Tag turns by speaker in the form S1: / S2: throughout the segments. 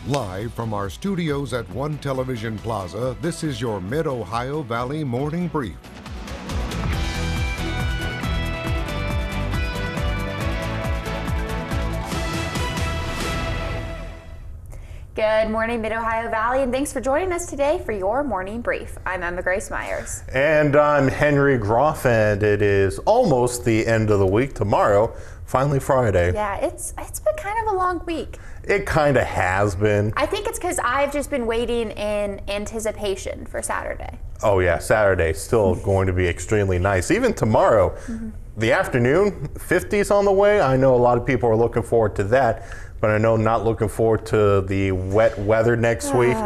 S1: Live from our studios at One Television Plaza, this is your Mid-Ohio Valley Morning Brief.
S2: Good morning, Mid-Ohio Valley, and thanks for joining us today for your morning brief. I'm Emma Grace Myers.
S3: And I'm Henry Groff, and it is almost the end of the week. Tomorrow, finally Friday.
S2: Yeah, it's been kind of a long week.
S3: It kind of has been.
S2: I think it's because I've just been waiting in anticipation for Saturday.
S3: Oh yeah, Saturday still going to be extremely nice. Even tomorrow, the afternoon, 50s on the way. I know a lot of people are looking forward to that. But I know not looking forward to the wet weather next week.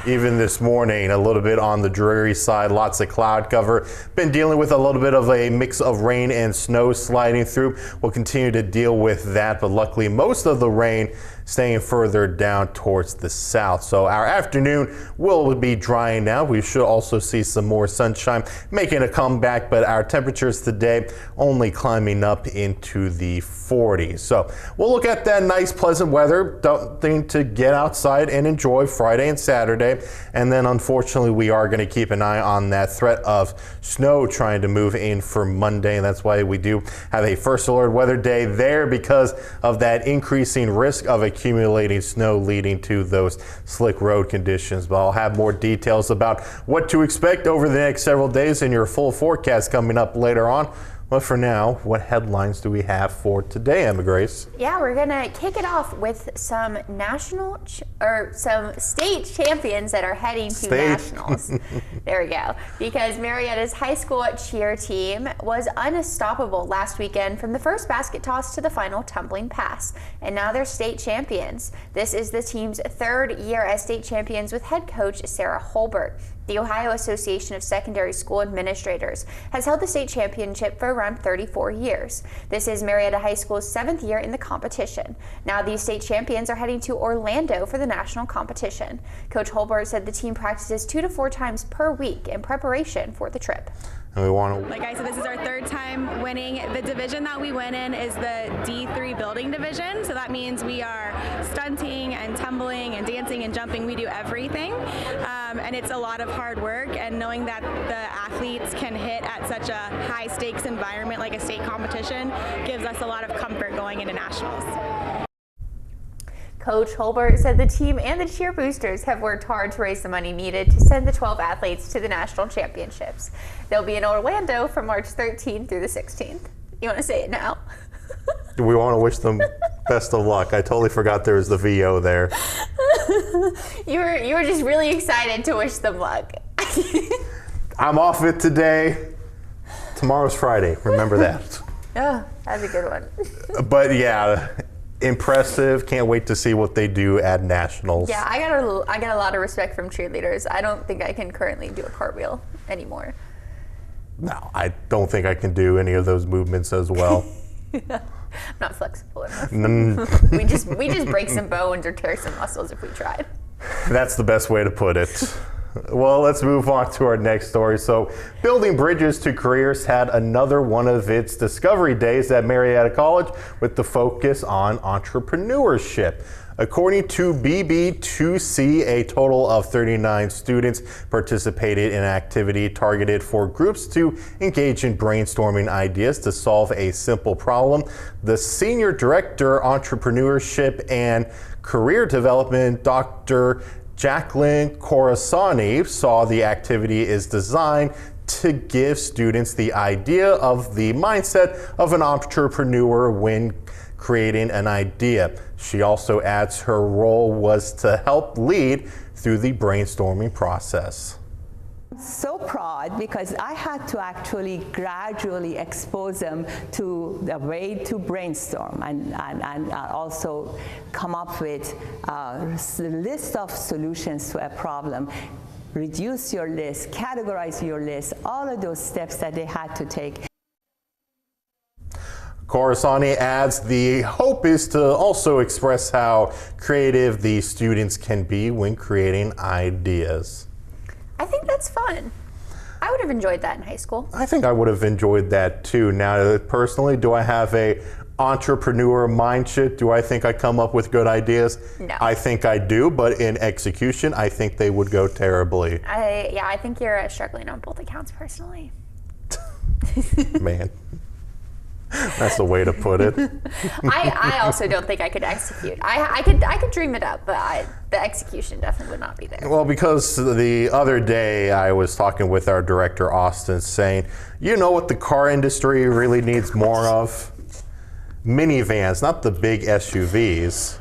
S3: Even this morning, a little bit on the dreary side, lots of cloud cover. Been dealing with a little bit of a mix of rain and snow sliding through. We'll continue to deal with that, but luckily most of the rain staying further down towards the south. So our afternoon will be drying now. We should also see some more sunshine making a comeback, but our temperatures today only climbing up into the 40s. So we'll look at that nice pleasant weather, something to get outside and enjoy Friday and Saturday. And then unfortunately we are going to keep an eye on that threat of snow trying to move in for Monday. And that's why we do have a first alert weather day there, because of that increasing risk of accumulating snow leading to those slick road conditions. But I'll have more details about what to expect over the next several days in your full forecast coming up later on. But for now, what headlines do we have for today, Emma Grace?
S2: Yeah, we're gonna kick it off with some some state champions that are heading to nationals. There we go. Because Marietta's high school cheer team was unstoppable last weekend from the first basket toss to the final tumbling pass. And now they're state champions. This is the team's third year as state champions with head coach Sarah Holbert. The Ohio Association of Secondary School Administrators has held the state championship for around 34 years. This is Marietta High School's 7th year in the competition. Now these state champions are heading to Orlando for the national competition. Coach Holbert said the team practices 2 to 4 times per week in preparation for the trip.
S3: And we want to,
S4: like I said, this is our third time winning. The division that we win in is the D3 building division. So that means we are stunting and tumbling and dancing and jumping. We do everything. And it's a lot of hard work, and knowing that the athletes can hit at such a high stakes environment like a state competition gives us a lot of comfort going into nationals.
S2: Coach Holbert said the team and the cheer boosters have worked hard to raise the money needed to send the 12 athletes to the national championships. They'll be in Orlando from March 13th through the 16th. You want to say it now?
S3: we want to wish them best of luck. I totally forgot there was the VO there.
S2: You were just really excited to wish them luck.
S3: I'm off it today. Tomorrow's Friday. Remember that.
S2: Oh, that's a good one.
S3: But yeah, impressive. Can't wait to see what they do at nationals.
S2: Yeah, I got a lot of respect from cheerleaders. I don't think I can currently do a cartwheel anymore.
S3: No, I don't think I can do any of those movements as well.
S2: I'm not flexible enough. We just break some bones or tear some muscles if we tried.
S3: That's the best way to put it. Well, let's move on to our next story. So, Building Bridges to Careers had another one of its Discovery Days at Marietta College with the focus on entrepreneurship. According to BB2C, a total of 39 students participated in an activity targeted for groups to engage in brainstorming ideas to solve a simple problem. The Senior Director, Entrepreneurship and Career Development, Dr. Jacqueline Corazani, saw the activity is designed to give students the idea of the mindset of an entrepreneur when creating an idea. She also adds her role was to help lead through the brainstorming process.
S5: So proud because I had to actually gradually expose them to the way to brainstorm and also come up with a list of solutions to a problem. Reduce your list, categorize your list, all of those steps that they had to take.
S3: Corazani adds the hope is to also express how creative the students can be when creating ideas.
S2: I think that's fun. I would have enjoyed that in high school.
S3: I think I would have enjoyed that too. Now, personally, do I have a entrepreneur mindset, do I think I come up with good ideas?
S2: No.
S3: I think I do, but in execution, I think they would go terribly.
S2: I think you're struggling on both accounts personally.
S3: Man. That's the way to put it.
S2: I also don't think I could execute. I could dream it up, but the execution definitely would not be there.
S3: Well, because the other day I was talking with our director, Austin, saying, you know what the car industry really needs more of? Minivans, not the big SUVs.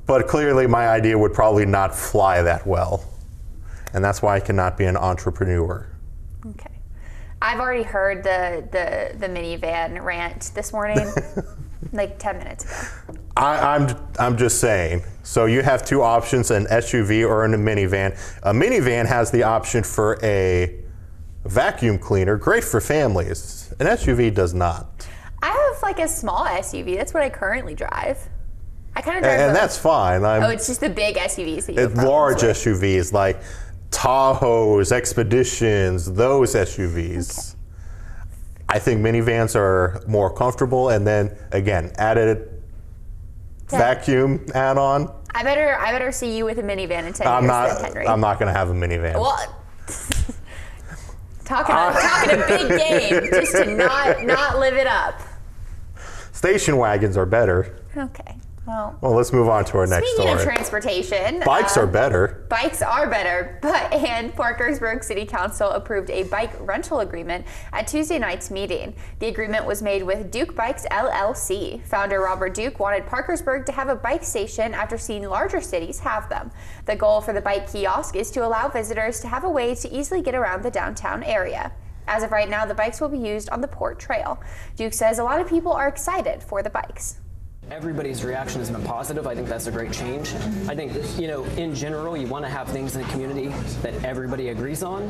S3: But clearly my idea would probably not fly that well. And that's why I cannot be an entrepreneur.
S2: Okay. I've already heard the minivan rant this morning, like 10 minutes ago.
S3: I'm just saying. So you have two options, an SUV or a minivan. A minivan has the option for a vacuum cleaner, great for families. An SUV does not.
S2: I have like a small SUV. That's what I currently drive. I kind of drive.
S3: And that's fine.
S2: It's just the big SUVs that you have
S3: large
S2: problems with.
S3: SUVs like Tahoes, Expeditions, those SUVs. Okay. I think minivans are more comfortable, and then again, added vacuum add-on.
S2: I better see you with a minivan in 10 years than Henry.
S3: I'm not going to have a minivan.
S2: Well, talking a big game just to not live it up.
S3: Station wagons are better.
S2: Okay. Well,
S3: let's move on to our next story.
S2: Speaking of transportation,
S3: bikes are better.
S2: Bikes are better, and Parkersburg City Council approved a bike rental agreement at Tuesday night's meeting. The agreement was made with Duke Bikes LLC. Founder Robert Duke wanted Parkersburg to have a bike station after seeing larger cities have them. The goal for the bike kiosk is to allow visitors to have a way to easily get around the downtown area. As of right now, the bikes will be used on the Port Trail. Duke says a lot of people are excited for the bikes.
S6: Everybody's reaction has been positive. I think that's a great change. I think, in general, you want to have things in the community that everybody agrees on.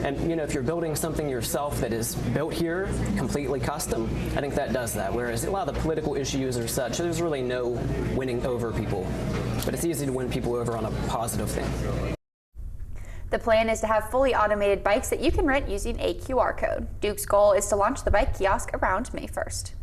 S6: And, if you're building something yourself that is built here, completely custom, I think that does that. Whereas a lot of the political issues or such, there's really no winning over people. But it's easy to win people over on a positive thing.
S2: The plan is to have fully automated bikes that you can rent using a QR code. Duke's goal is to launch the bike kiosk around May 1st.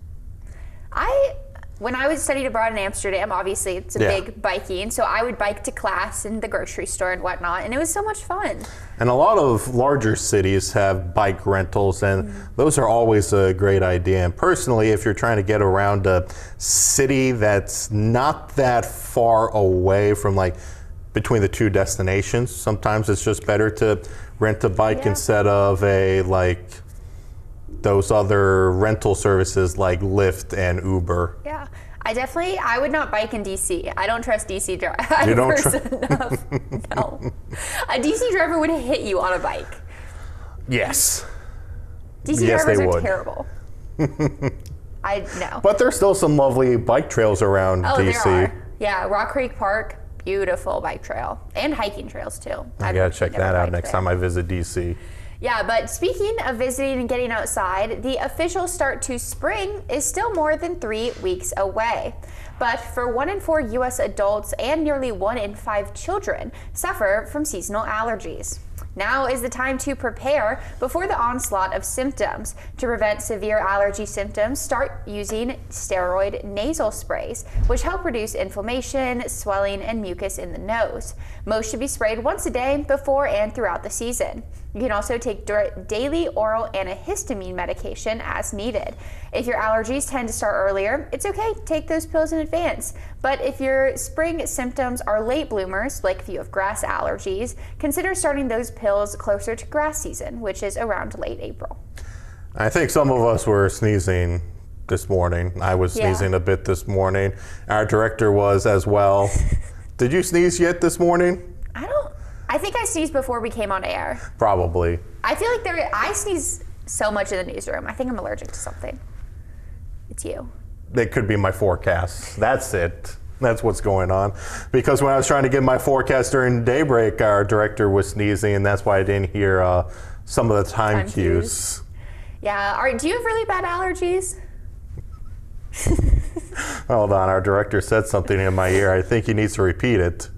S2: When I was studied abroad in Amsterdam, obviously it's a big biking, so I would bike to class and the grocery store and whatnot, and it was so much fun.
S3: And a lot of larger cities have bike rentals, and those are always a great idea. And personally, if you're trying to get around a city that's not that far away from between the two destinations, sometimes it's just better to rent a bike instead of those other rental services like Lyft and Uber.
S2: Yeah, I would not bike in DC. I don't trust DC drivers.
S3: You don't trust?
S2: Enough. No. A DC driver would hit you on a bike.
S3: Yes.
S2: DC drivers are terrible. I know.
S3: But there's still some lovely bike trails around DC.
S2: There are. Yeah, Rock Creek Park, beautiful bike trail. And hiking trails too.
S3: I gotta check that out next time I visit DC.
S2: Yeah, but speaking of visiting and getting outside, the official start to spring is still more than 3 weeks away. But for 1 in 4 U.S. adults and nearly 1 in 5 children suffer from seasonal allergies. Now is the time to prepare before the onslaught of symptoms. To prevent severe allergy symptoms, start using steroid nasal sprays, which help reduce inflammation, swelling, and mucus in the nose. Most should be sprayed once a day before and throughout the season. You can also take daily oral antihistamine medication as needed. If your allergies tend to start earlier, it's okay to take those pills in advance. But if your spring symptoms are late bloomers, like if you have grass allergies, consider starting those pills closer to grass season, which is around late April.
S3: I think some of us were sneezing this morning. I was sneezing a bit this morning. Our director was as well. Did you sneeze yet this morning?
S2: I think I sneezed before we came on air.
S3: Probably.
S2: I feel like I sneeze so much in the newsroom. I think I'm allergic to something. It's you.
S3: It could be my forecast. That's it. That's what's going on. Because when I was trying to get my forecast during daybreak, our director was sneezing, and that's why I didn't hear some of the time cues.
S2: Yeah. Do you have really bad allergies?
S3: Hold on. Our director said something in my ear. I think he needs to repeat it.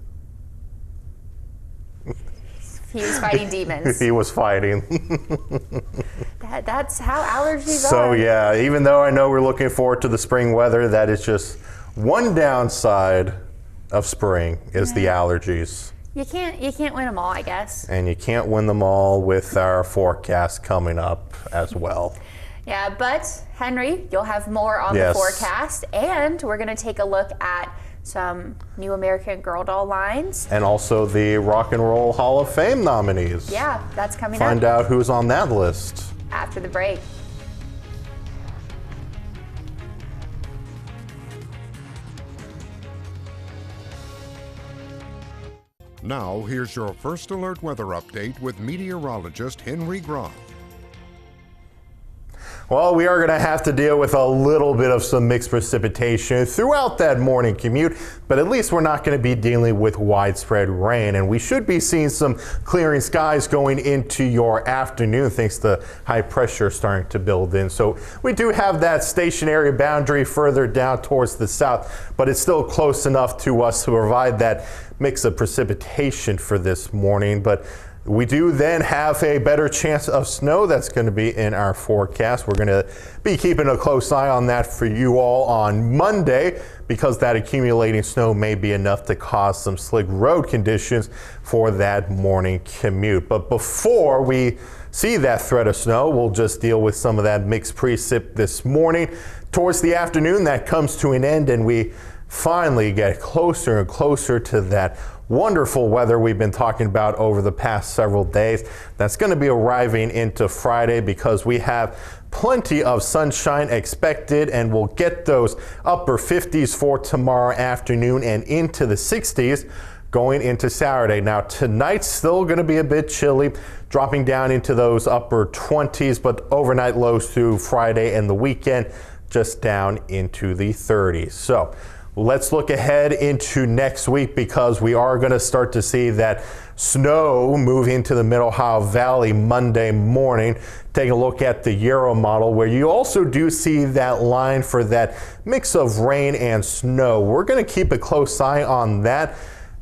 S2: He was fighting demons.
S3: He was fighting.
S2: That's how allergies are.
S3: So yeah, even though I know we're looking forward to the spring weather, that is just one downside of spring is the allergies.
S2: You can't win them all, I guess.
S3: And you can't win them all with our forecast coming up as well.
S2: Yeah, but Henry, you'll have more on the forecast, and we're going to take a look at some new American Girl doll lines.
S3: And also the Rock and Roll Hall of Fame nominees.
S2: Yeah, that's coming
S3: Find
S2: up.
S3: out who's on that list.
S2: After the break.
S1: Now, here's your first alert weather update with meteorologist Henry Groff.
S3: Well, we are going to have to deal with a little bit of some mixed precipitation throughout that morning commute, but at least we're not going to be dealing with widespread rain, and we should be seeing some clearing skies going into your afternoon thanks to high pressure starting to build in. So we do have that stationary boundary further down towards the south, but it's still close enough to us to provide that mix of precipitation for this morning. But we do then have a better chance of snow that's going to be in our forecast. We're going to be keeping a close eye on that for you all on Monday, because that accumulating snow may be enough to cause some slick road conditions for that morning commute. But before we see that threat of snow, we'll just deal with some of that mixed precip this morning. Towards the afternoon, that comes to an end, and we finally get closer and closer to that wonderful weather we've been talking about over the past several days. That's going to be arriving into Friday, because we have plenty of sunshine expected, and we'll get those upper 50s for tomorrow afternoon and into the 60s going into Saturday. Now tonight's still going to be a bit chilly, dropping down into those upper 20s, but overnight lows through Friday and the weekend just down into the 30s. So let's look ahead into next week, because we are going to start to see that snow move into the Mid Ohio Valley Monday morning. Take a look at the Euro model, where you also do see that line for that mix of rain and snow. We're going to keep a close eye on that,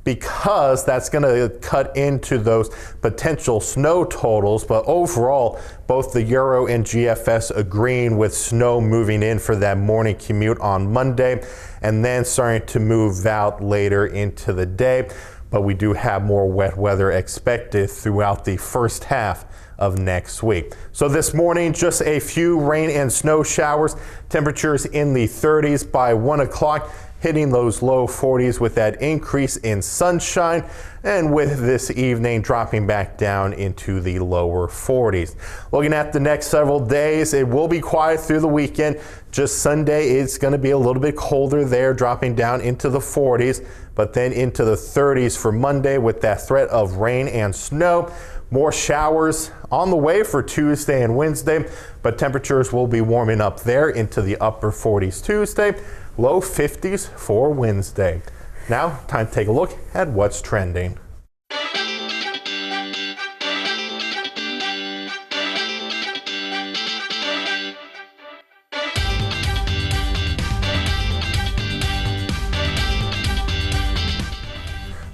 S3: because that's going to cut into those potential snow totals. But overall, both the Euro and GFS agreeing with snow moving in for that morning commute on Monday, and then starting to move out later into the day. But we do have more wet weather expected throughout the first half of next week. So this morning, just a few rain and snow showers, temperatures in the 30s by 1 o'clock. Hitting those low 40s with that increase in sunshine, and with this evening dropping back down into the lower 40s. Looking at the next several days, it will be quiet through the weekend. Just Sunday, it's going to be a little bit colder there, dropping down into the 40s, but then into the 30s for Monday with that threat of rain and snow. More showers on the way for Tuesday and Wednesday, but temperatures will be warming up there into the upper 40s Tuesday. Low 50s for Wednesday. Now, time to take a look at what's trending.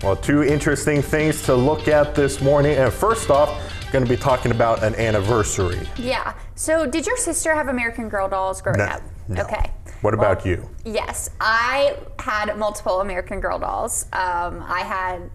S3: Well, two interesting things to look at this morning. And first off, going to be talking about an anniversary.
S2: Yeah. So did your sister have American Girl dolls growing up?
S3: No.
S2: Okay.
S3: What about you?
S2: Yes, I had multiple American Girl dolls. I had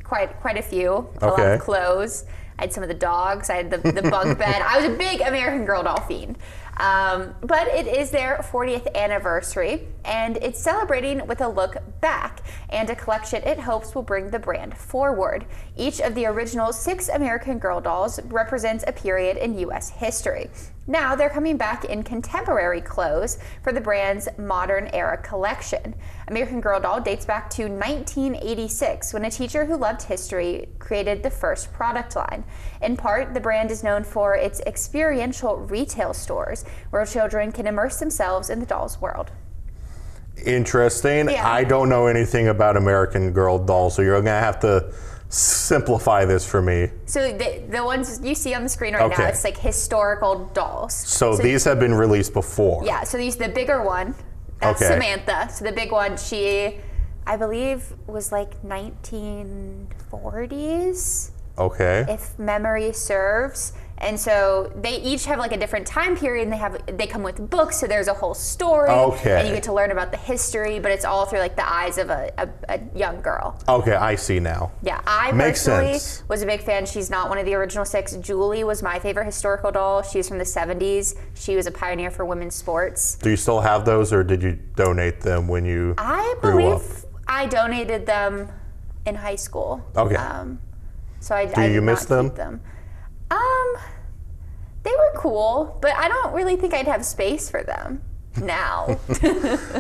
S2: quite a few. A lot of clothes. I had some of the dogs. I had the bunk bed. I was a big American Girl doll fiend. But it is their 40th anniversary, and it's celebrating with a look back and a collection it hopes will bring the brand forward. Each of the original 6 American Girl dolls represents a period in U.S. history. Now they're coming back in contemporary clothes for the brand's modern era collection. American Girl doll dates back to 1986, when a teacher who loved history created the first product line. In part, the brand is known for its experiential retail stores, where children can immerse themselves in the doll's world.
S3: Interesting.
S2: Yeah.
S3: I don't know anything about American Girl dolls, so you're going to have to simplify this for me.
S2: So the ones you see on the screen right now, it's like historical dolls.
S3: So these have been released before.
S2: Yeah, so the bigger one, that's Samantha. So the big one, she, I believe, was like 1940s.
S3: Okay.
S2: if memory serves. And so they each have like a different time period, and they come with books, so there's a whole story.
S3: Okay.
S2: And you get to learn about the history, but it's all through like the eyes of a young girl.
S3: Okay, I see now.
S2: Yeah, I
S3: Makes
S2: personally
S3: sense.
S2: was a big fan. She's not one of the original 6. Julie was my favorite historical doll. She was from the 70s. She was a pioneer for women's sports.
S3: Do you still have those, or did you donate them when you
S2: I
S3: grew up?
S2: believe I donated them in high school.
S3: Okay.
S2: So I
S3: Do you
S2: did
S3: miss
S2: not keep them. They were cool, but I don't really think I'd have space for them now.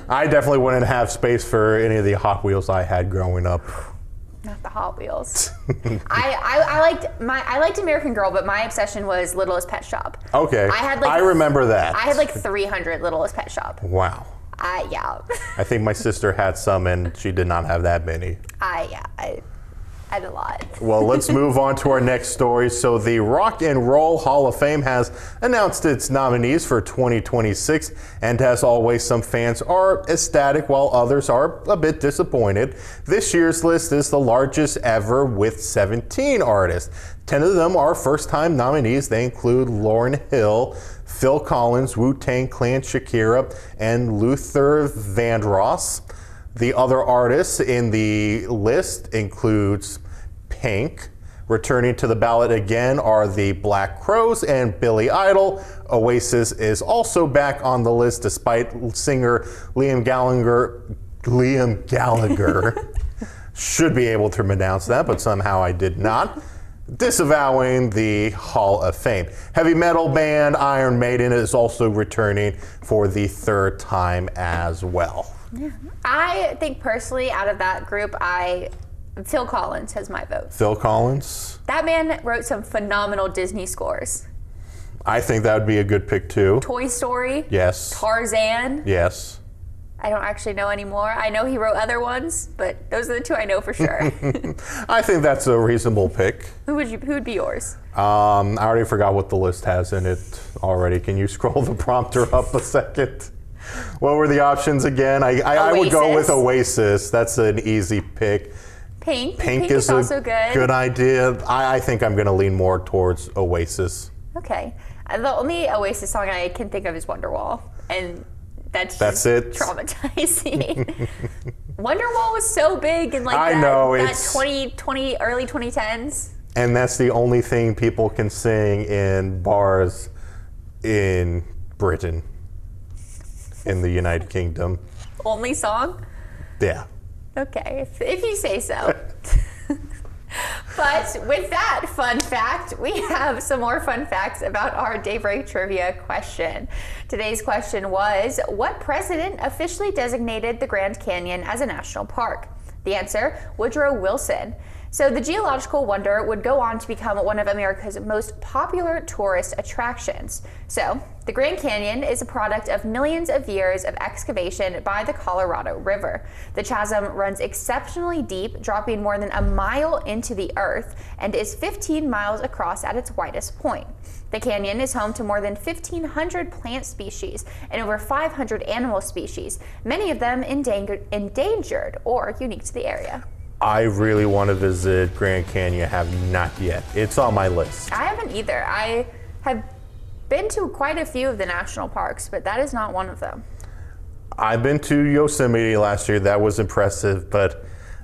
S3: I definitely wouldn't have space for any of the Hot Wheels I had growing up.
S2: Not the Hot Wheels. I liked American Girl, but my obsession was Littlest Pet Shop.
S3: Okay. I remember that.
S2: I had like 300 Littlest Pet Shop.
S3: Wow.
S2: Yeah.
S3: I think my sister had some, and she did not have that many.
S2: I had a lot.
S3: Well, let's move on to our next story. So the Rock and Roll Hall of Fame has announced its nominees for 2026, and as always, some fans are ecstatic while others are a bit disappointed. This year's list is the largest ever with 17 artists. 10 of them are first-time nominees. They include Lauryn Hill, Phil Collins, Wu-Tang Clan, Shakira, and Luther Vandross. The other artists in the list includes Pink. Returning to the ballot again are the Black Crowes and Billy Idol. Oasis is also back on the list despite singer Liam Gallagher should be able to pronounce that, but somehow I did not, disavowing the Hall of Fame. Heavy metal band Iron Maiden is also returning for the 3rd time as well.
S2: Yeah. I think personally, out of that group, Phil Collins has my vote.
S3: Phil Collins?
S2: That man wrote some phenomenal Disney scores.
S3: I think that would be a good pick too.
S2: Toy Story.
S3: Yes.
S2: Tarzan.
S3: Yes.
S2: I don't actually know anymore. I know he wrote other ones, but those are the 2 I know for sure.
S3: I think that's a reasonable pick.
S2: Who would be yours?
S3: I already forgot what the list has in it already. Can you scroll the prompter up a second? What were the options again? I would go with Oasis. That's an easy pick.
S2: Pink is also good.
S3: Good idea. I think I'm going to lean more towards Oasis.
S2: Okay. The only Oasis song I can think of is Wonderwall, and that's
S3: it.
S2: Traumatizing. Wonderwall was so big in like that 2020 early 2010s.
S3: And that's the only thing people can sing in bars in Britain, in the United Kingdom.
S2: Only song?
S3: Yeah.
S2: Okay, if you say so. But with that fun fact, we have some more fun facts about our Daybreak Trivia question. Today's question was, what president officially designated the Grand Canyon as a national park? The answer, Woodrow Wilson. So the geological wonder would go on to become one of America's most popular tourist attractions. So the Grand Canyon is a product of millions of years of excavation by the Colorado River. The chasm runs exceptionally deep, dropping more than a mile into the earth, and is 15 miles across at its widest point. The canyon is home to more than 1,500 plant species and over 500 animal species, many of them endangered or unique to the area.
S3: I really want to visit Grand Canyon. Have not yet. It's on my list.
S2: I haven't either. I have been to quite a few of the national parks, but that is not one of them.
S3: I've been to Yosemite last year. That was impressive. But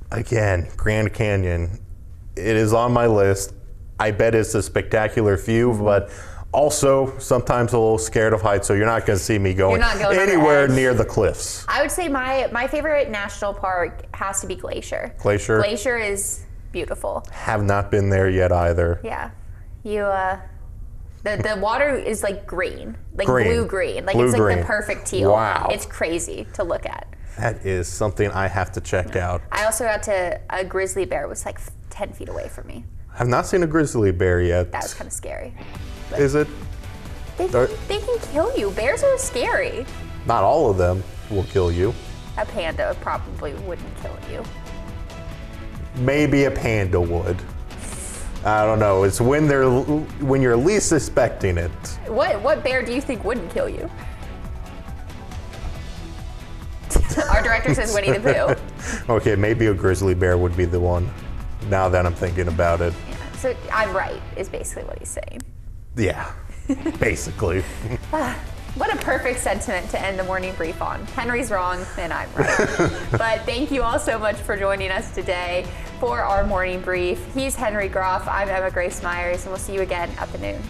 S3: again, Grand Canyon, it is on my list. I bet it's a spectacular view, but also sometimes a little scared of heights, so you're not going to see me going anywhere near the cliffs.
S2: I would say my favorite national park has to be Glacier.
S3: Glacier?
S2: Glacier is beautiful.
S3: Have not been there yet either.
S2: Yeah. The water is like green, like blue-green. Like
S3: Blue-green.
S2: It's like the perfect teal.
S3: Wow.
S2: It's crazy to look at.
S3: That is something I have to check out.
S2: I also got to, a grizzly bear was like 10 feet away from me.
S3: I've not seen a grizzly bear yet.
S2: That was kind of scary.
S3: Is it?
S2: They can kill you. Bears are scary.
S3: Not all of them will kill you.
S2: A panda probably wouldn't kill you.
S3: Maybe a panda would. I don't know. It's when you're least suspecting it.
S2: What bear do you think wouldn't kill you? Our director says Winnie the Pooh.
S3: Okay, maybe a grizzly bear would be the one. Now that I'm thinking about it.
S2: Yeah, So I'm right, is basically what he's saying.
S3: Yeah, basically.
S2: What a perfect sentiment to end the morning brief on. Henry's wrong and I'm right. But thank you all so much for joining us today for our morning brief. He's Henry Groff, I'm Emma Grace Myers, and we'll see you again at the noon.